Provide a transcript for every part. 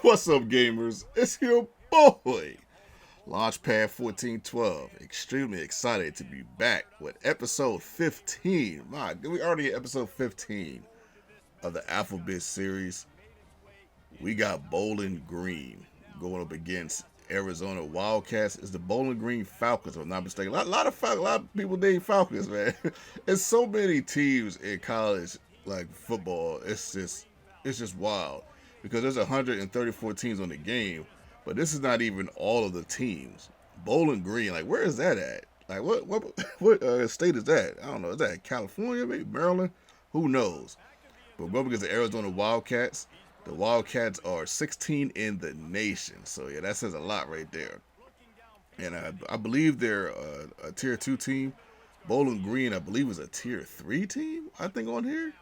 What's up, gamers? It's your boy, Launchpad 1412. Extremely excited to be back with episode 15. My, we already at episode 15 of the Alphabet series. We got Bowling Green going up against Arizona Wildcats. It's the Bowling Green Falcons, if I'm not mistaken. A lot of people name Falcons, man. There's so many teams in college, like football. It's just wild because there's 134 teams on the game, but this is not even all of the teams. Bowling Green, like where is that at? Like what state is that? I don't know. Is that California, maybe Maryland? Who knows? But going against the Arizona Wildcats, the Wildcats are 16 in the nation. So yeah, that says a lot right there. And I believe they're a tier two team. Bowling Green, I believe, is a tier three team. I think on here,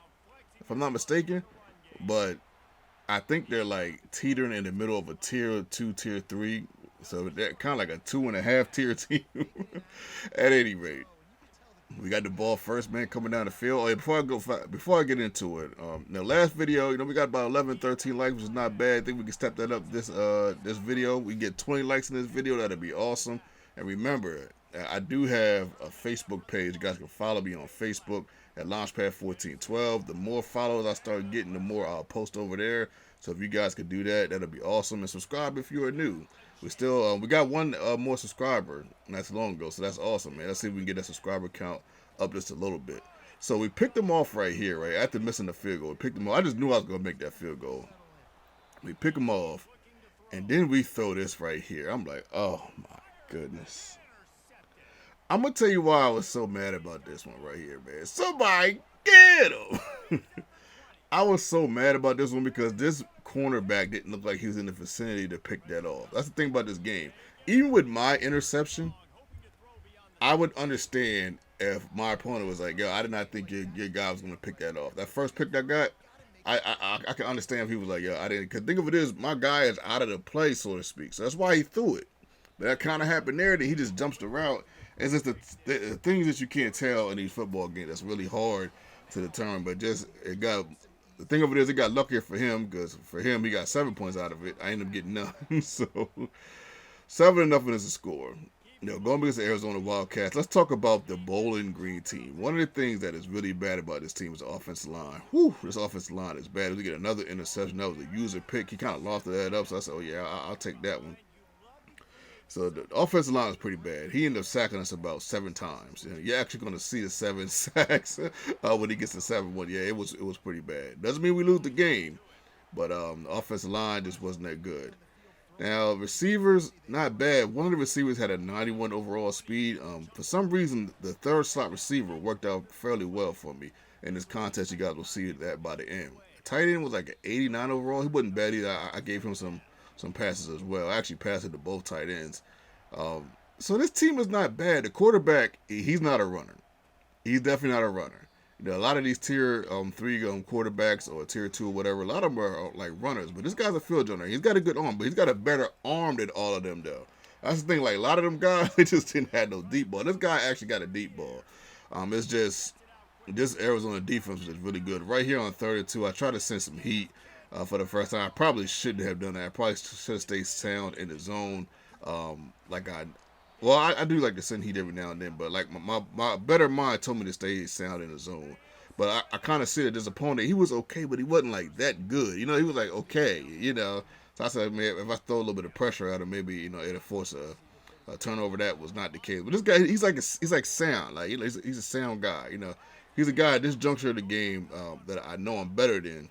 if I'm not mistaken. But I think they're like teetering in the middle of a tier two, tier three. So they're kind of like a 2.5 tier team. At any rate, we got the ball first, man, coming down the field. Oh, yeah, before I get into it, the last video, we got about 11, 13 likes, which is not bad. I think we can step that up this video. We get 20 likes in this video, that'd be awesome. And remember, I do have a Facebook page. You guys can follow me on Facebook at Launchpad1412. The more followers I start getting, the more I'll post over there. So if you guys could do that, that'd be awesome. And subscribe if you are new. We got one more subscriber not too long ago, so that's awesome, man. Let's see if we can get that subscriber count up just a little bit. So we picked them off right here, right after missing the field goal. We picked them off. I just knew I was gonna make that field goal. We pick them off, and then we throw this right here. I'm like, oh my goodness. I'm gonna tell you why I was so mad about this one right here, man. Somebody get him. I was so mad about this one because this cornerback didn't look like he was in the vicinity to pick that off. That's the thing about this game. Even with my interception, I would understand if my opponent was like, "Yo, I did not think your guy was going to pick that off." That first pick that got, I can understand if he was like, "Yo, I didn't." Because think of it as my guy is out of the play, so to speak. So that's why he threw it. But that kind of happened there. That he just jumps the route. It's just the things that you can't tell in these football games. That's really hard to determine. But just it got. The thing of it is, it got luckier for him because for him, he got 7 points out of it. I ended up getting none. So 7-0 is the score. Going against the Arizona Wildcats, let's talk about the Bowling Green team. One of the things that is really bad about this team is the offensive line. Whew, this offensive line is bad. We get another interception. That was a user pick. He kind of lost that up, so I said, oh, yeah, I'll take that one. So the offensive line is pretty bad. He ended up sacking us about 7 times. You're actually going to see the 7 sacks when he gets the 7-1. Yeah, it was pretty bad. Doesn't mean we lose the game, but the offensive line just wasn't that good. Now, receivers, not bad. One of the receivers had a 91 overall speed. For some reason, the third slot receiver worked out fairly well for me in this contest. You guys will see that by the end. The tight end was like an 89 overall. He wasn't bad either. I gave him some passes as well. I actually passed it to both tight ends. So this team is not bad. The quarterback, he's not a runner. He's definitely not a runner. A lot of these tier 3 quarterbacks or tier 2 or whatever, a lot of them are like runners. But this guy's a field runner. He's got a good arm, but he's got a better arm than all of them, though. That's the thing. Like a lot of them guys, they just didn't have no deep ball. This guy actually got a deep ball. It's just this Arizona defense is really good. Right here on 32, I tried to send some heat for the first time. I probably shouldn't have done that. I probably should have stayed sound in the zone. I do like to send heat every now and then, but like my better mind told me to stay sound in the zone. But I kind of see that this opponent, he was okay, but he wasn't like that good. He was like okay, So I said, man, if I throw a little bit of pressure at him, maybe it'll force a turnover. That was not the case. But this guy, he's like sound, like he's a sound guy. He's a guy at this juncture of the game that I know I'm better than.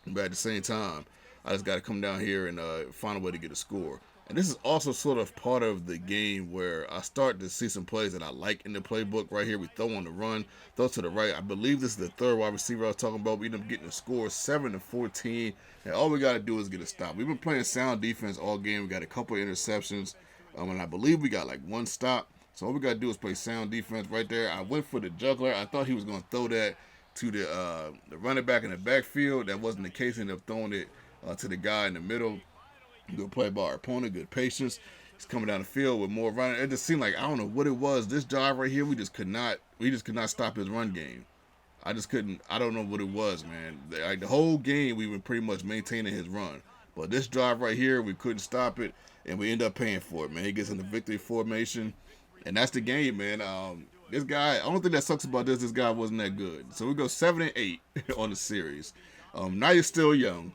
But at the same time, I just got to come down here and find a way to get a score. And this is also sort of part of the game where I start to see some plays that I like in the playbook. Right here, we throw on the run, throw to the right. I believe this is the third wide receiver I was talking about. We end up getting a score 7-14, and all we got to do is get a stop. We've been playing sound defense all game. We got a couple of interceptions, and I believe we got like 1 stop. So all we got to do is play sound defense right there. I went for the juggler. I thought he was going to throw that to the running back in the backfield. That wasn't the case. He ended up throwing it to the guy in the middle. Good play by our opponent. Good patience. He's coming down the field with more running. It just seemed like I don't know what it was. This drive right here, we just could not stop his run game. I just couldn't. I don't know what it was, man. Like the whole game, we were pretty much maintaining his run. But this drive right here, we couldn't stop it, and we end up paying for it, man. He gets in the victory formation, and that's the game, man. This guy, the only thing that sucks about this guy wasn't that good. So we go 7-8 on the series. Now you're still young,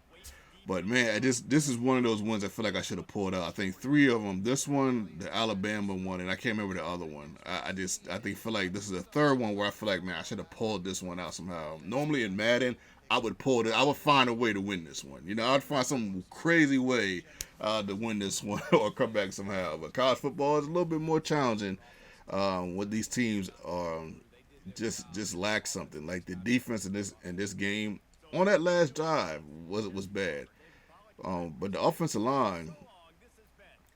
but man, this is one of those ones I feel like I should have pulled out. I think 3 of them. This one, the Alabama one, and I can't remember the other one. I feel like this is the third one where I feel like, man, I should have pulled this one out somehow. Normally in Madden, I would pull it. I would find a way to win this one. I'd find some crazy way to win this one or come back somehow. But college football is a little bit more challenging. What these teams just lack something. Like the defense in this game on that last drive was bad. But the offensive line,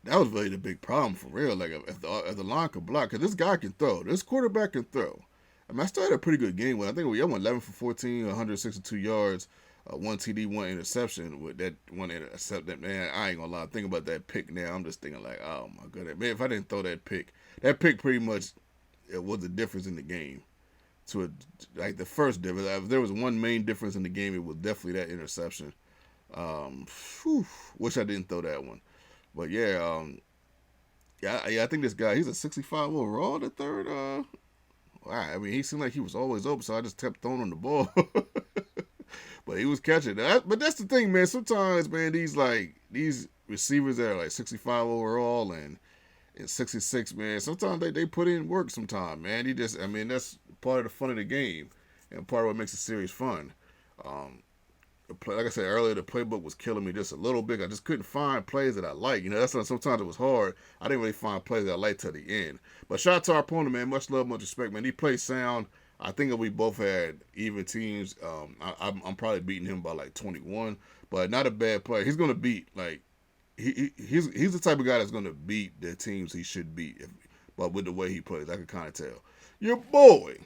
that was really the big problem for real. Like if the line could block, because this guy can throw, this quarterback can throw. I mean, I still had a pretty good game. I think we went 11 for 14, 162 yards, 1 TD, 1 interception. With that 1 interception, man, I ain't gonna lie. Thinking about that pick now, I'm just thinking like, oh my goodness, man, if I didn't throw that pick pretty much it was the difference in the game. Like the first difference, if there was one main difference in the game, it was definitely that interception. Wish I didn't throw that one, but yeah, I think this guy, he's a 65 overall, the third. I mean, he seemed like he was always open, so I just kept throwing him the ball. But he was catching that. But that's the thing, man. Sometimes, man, these receivers that are like 65 overall and 66, man, sometimes they put in work sometimes, man. That's part of the fun of the game and part of what makes the series fun. Like I said earlier, the playbook was killing me just a little bit. I just couldn't find plays that I like. That's why sometimes it was hard. I didn't really find plays that I liked till the end. But shout out to our opponent, man. Much love, much respect, man. He played sound. I think that we both had even teams. I'm probably beating him by like 21, but not a bad player. He's gonna beat like he's the type of guy that's gonna beat the teams he should beat, but with the way he plays, I can kind of tell. Your boy